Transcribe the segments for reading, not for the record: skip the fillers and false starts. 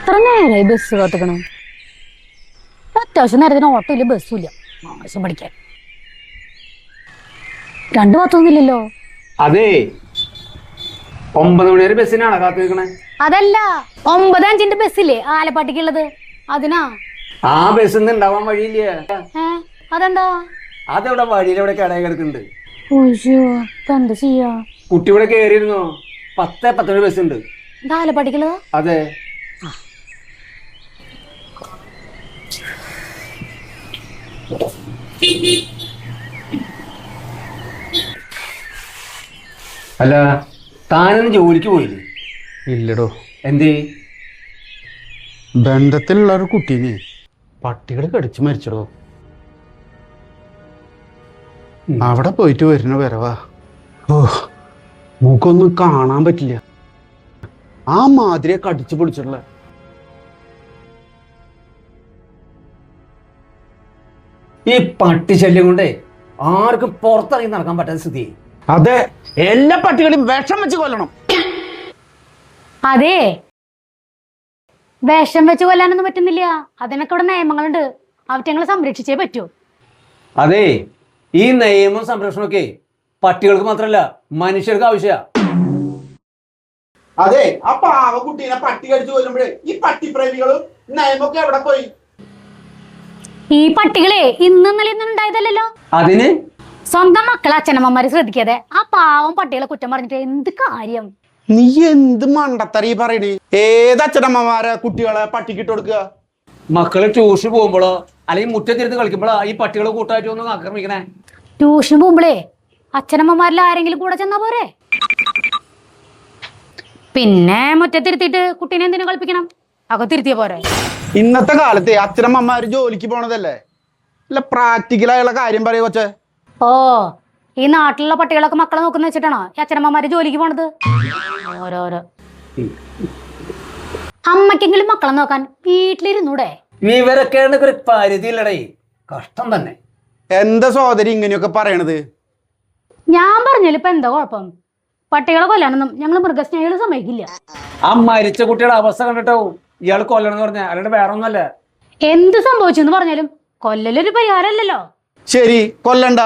എത്ര നേരമായി ബസ് കാത്തിക്കണം? അത്യാവശ്യം നേരത്തിന് ഓട്ടോ ഇല്ല, ബസ്സും ഇല്ല. ആവശ്യം പഠിക്കാൻ 2 ഭാഗത്തൊന്നുമില്ലല്ലോ. അതെ 9 മണി വരെ ബസ്സിനാണോ കാത്തു നിൽക്കണേ? അതല്ല, 9:05 ബസ്സില്ലേ ആലപ്പാട്ടിക്കുള്ളത്, അതിനാ. ആ ബസ് ഉണ്ടാവാൻ വഴിയില്ല. അതെന്താ? അതെവിടെ വഴിയിലെവിടെ കടയിൽ കിടക്കുന്നുണ്ട്. എന്താ ചെയ്യാ? കുട്ടി ഇവിടെ കയറിയിരുന്നോ? 10:10 ബസ് ഉണ്ട്. ആലപ്പാട്ടിക്കുള്ളത്? അതെ. അല്ല, താനൊന്നും ജോലിക്ക് പോയില്ലേ? ഇല്ലടോ. എന്തേ? ബന്ധത്തിലുള്ള ഒരു കുട്ടീനെ പട്ടികൾ കടിച്ചു മരിച്ചടോ. അവിടെ പോയിട്ട് വരുന്ന വരവാ. ഓ, മൂക്കൊന്നും കാണാൻ പറ്റില്ല. ആ മാതിരിയെ കടിച്ചു പൊളിച്ചിട്ടുള്ള. ഈ പട്ടി ശല്യം കൊണ്ടേ ആർക്കും പുറത്തിറങ്ങി നടക്കാൻ പറ്റാത്ത സ്ഥിതി. അതെ, എല്ലാ പട്ടികളെയും വിഷം വെച്ച് കൊല്ലണം. അതെ, വിഷം വെച്ച് കൊല്ലാനൊന്നും പറ്റുന്നില്ല. അതിനൊക്കെ ഇവിടെ നിയമങ്ങളുണ്ട്. അവറ്റങ്ങളെ സംരക്ഷിച്ചേ പറ്റൂ. അതെ, ഈ നിയമവും സംരക്ഷണമൊക്കെ പട്ടികൾക്ക് മാത്രല്ല മനുഷ്യർക്ക് ആവശ്യമാ. അതെ, ആ പാവ കുട്ടീനെ പട്ടി കടിച്ചു കൊല്ലുമ്പോഴേ ഈ പട്ടിപ്രേമികളും നിയമമൊക്കെ എവിടെ പോയി? ഈ പട്ടികളെ ഇന്നും നിലയൊന്നും ഉണ്ടായതല്ലോ. അതിന് സ്വന്തം മക്കളെ അച്ഛനമ്മമാര് ശ്രദ്ധിക്കാതെ ആ പാവം പട്ടികളെ കുറ്റം പറഞ്ഞിട്ട് എന്ത് കാര്യം? നീ എന്ത് മണ്ടത്തരീ പറയണേ? ഏത് അച്ഛനമ്മമാരെ കുട്ടികളെ പട്ടിക്കിട്ട് കൊടുക്കുക? മക്കള് ട്യൂഷൻ പോകുമ്പോഴോ അല്ലെങ്കിൽ മുറ്റത്തിരുന്ന് കളിക്കുമ്പോഴോ ഈ പട്ടികളെ കൂട്ടായിട്ട് ഒന്നും ആക്രമിക്കണേ. ട്യൂഷൻ പോകുമ്പോഴേ അച്ഛനമ്മമാരിൽ ആരെങ്കിലും കൂടെ ചെന്നാ പോരെ? പിന്നെ മുറ്റത്തിരുത്തിയിട്ട് കുട്ടീനെ എന്തിനു കളിപ്പിക്കണം? അകത്തിരുത്തിയ പോരെ? ഇന്നത്തെ കാലത്തെ അച്ഛനമ്മമാര് ജോലിക്ക് പോണതല്ലേ, അല്ല പ്രാക്ടിക്കലായുള്ള കാര്യം പറയൂ കൊച്ചേ. ഓ, ഈ നാട്ടിലുള്ള പട്ടികളൊക്കെ മക്കളെ നോക്കുന്ന വെച്ചിട്ടാണോ ഈ അച്ഛനമ്മമാര് ജോലിക്ക് പോണത്? ഓരോരോ. അമ്മയ്ക്കെങ്കിലും മക്കളെ നോക്കാൻ വീട്ടിലിരുന്നൂടെ? വിവരക്കേണ്ട ഒരു പരിധിയില്ലടേ. കഷ്ടം തന്നെ. എന്താ സോദരി ഇങ്ങനെയൊക്കെ പറയണത്? ഞാൻ പറഞ്ഞാലും ഇപ്പൊ എന്താ കുഴപ്പം? പട്ടികളെ കൊല്ലാനൊന്നും ഞങ്ങൾ മൃഗസ്നേഹികൾ സമ്മതിക്കില്ല. ആ മരിച്ച കുട്ടിയുടെ അവസ്ഥ കണ്ടിട്ടോ ഇയാൾ കൊല്ലണം പറഞ്ഞ, അല്ലാണ്ട് വേറെ ഒന്നല്ല. എന്ത് സംഭവിച്ചു പറഞ്ഞാലും കൊല്ലലൊരു പരിഹാരമല്ലല്ലോ. ശരി, കൊല്ലണ്ട.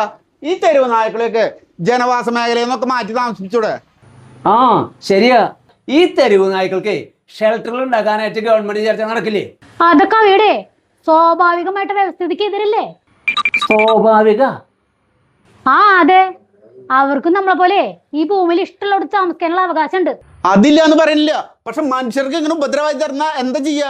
ഈ തെരുവ് നായ്ക്കളെയൊക്കെ ജനവാസ മേഖലയിൽ നിന്നൊക്കെ മാറ്റി താമസിപ്പിച്ചൂടെ? ആ ശരിയാ, ഈ തെരുവ് നായ്ക്കൾക്ക് ഷെൽട്ടറുകൾ ഉണ്ടാക്കാനായിട്ട് ഗവൺമെന്റ് ചർച്ച നടക്കില്ലേ? അതൊക്കെ അവയുടെ സ്വാഭാവികമായിട്ട് വ്യവസ്ഥിതിക്ക് എതിരല്ലേ? സ്വാഭാവിക? ആ അതെ, അവർക്കും നമ്മളെ പോലെ ഈ ഭൂമിയിൽ ഇഷ്ടമുള്ളവർ താമസിക്കാനുള്ള അവകാശമുണ്ട്. അതില്ല എന്ന് പറയുന്നില്ല, പക്ഷെ മനുഷ്യർക്ക് ഇങ്ങനെ ഉപദ്രവമായി തരുന്ന എന്താ ചെയ്യാ?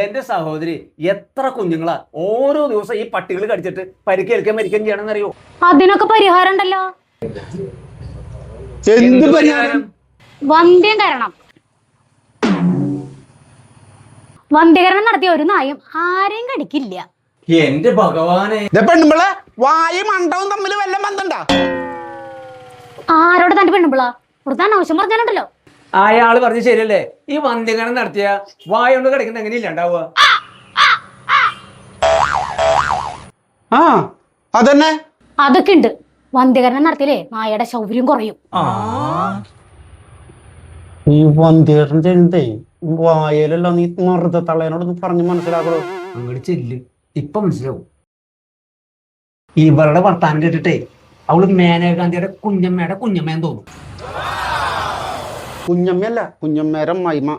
എന്റെ സഹോദരി, എത്ര കുഞ്ഞുങ്ങളാ ഓരോ ദിവസം ഈ പട്ടികൾ കടിച്ചിട്ട് പരിക്കേൽക്കാൻ മരിക്കാൻ ചെയ്യണമെന്ന് അറിയോ? അതിനൊക്കെ പരിഹാരം ഉണ്ടല്ലോ. എന്ത് പരിഹാരം? വന്ധ്യകരണം. വന്ധ്യകരണം നടത്തിയ ഒരു നായും ആരെയും കടിക്കില്ല. എന്റെ ഭഗവാനെ, പെണ്ണുമ്പളെ വായും മണ്ടവും തമ്മിൽ വല്ല ബന്ധണ്ടാ? ആരോട് തന്റെ പെണ്ണുമ്പിള കൊടുത്താൻ ആവശ്യം പറഞ്ഞാലുണ്ടല്ലോ. അയാള് പറഞ്ഞ് ശരിയല്ലേ, ഈ വന്ധ്യകരണം നടത്തിയ വായ കൊണ്ട് കിടക്കുന്ന എങ്ങനെയില്ല ഉണ്ടാവുക? ആ അതന്നെ, അതൊക്കെ ഉണ്ട്. വന്ധ്യകരണം നടത്തിയാലേ നായയുടെ ശൗര്യം കുറയും. ഈ വന്ധ്യകരണം ചെയ്യുന്നതേ വായലല്ലോ. നീ മറുത തള്ളേനോടൊന്ന് പറഞ്ഞ് മനസ്സിലാക്കണോ? അങ്ങോട്ട് ചെല്ല്, ഇപ്പൊ മനസ്സിലാവും. ഇവരുടെ വർത്താനം കേട്ടിട്ടേ അവള് മേനകാന്തിയുടെ കുഞ്ഞമ്മയുടെ കുഞ്ഞമ്മയെന്ന് തോന്നും. കുഞ്ഞമ്മയല്ല, കുഞ്ഞമ്മേരം മൈമ.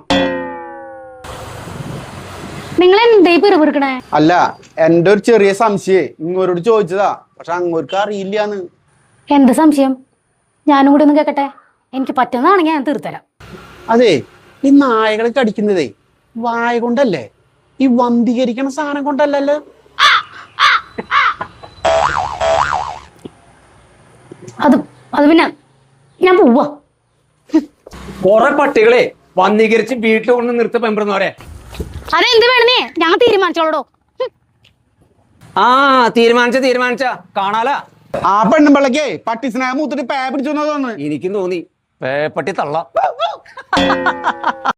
നിങ്ങൾ എന്തേ പിറുപിറുക്കണേ? അല്ല, എന്റെ ഒരു ചെറിയ സംശയേ ഇങ്ങോരോട് ചോദിച്ചതാ, പക്ഷെ അങ്ങോർക്ക് അറിയില്ലാന്ന്. എന്ത് സംശയം? ഞാനും കൂടി ഒന്ന് കേക്കട്ടെ. എനിക്ക് പറ്റുന്നതാണെങ്കിൽ ഞാൻ തീർത്തരാം. അതെ, ഈ നായകളെ കടിക്കുന്നതേ വായ കൊണ്ടല്ലേ, ഈ വന്ധീകരിക്കണ സാധനം കൊണ്ടല്ലല്ലോ. അത് പിന്നെ ഞാൻ പോവാ. കുറെ പട്ടികളെ വന്ധീകരിച്ച് വീട്ടിൽ കൊണ്ട് നിർത്ത പെമ്പറന്നോരെ. അതെന്ത് വേണമെന്നേ ഞാൻ തീരുമാനിച്ചോളൂ. ആ തീരുമാനിച്ച കാണാല. ആ പെണ്ണുമ്പിള്ളക്കേ പട്ടി സ്നേഹം മൂത്തിട്ട് പേ പിടിച്ചു തോന്നുന്നു. എനിക്കും തോന്നി പേപ്പട്ടി തള്ള.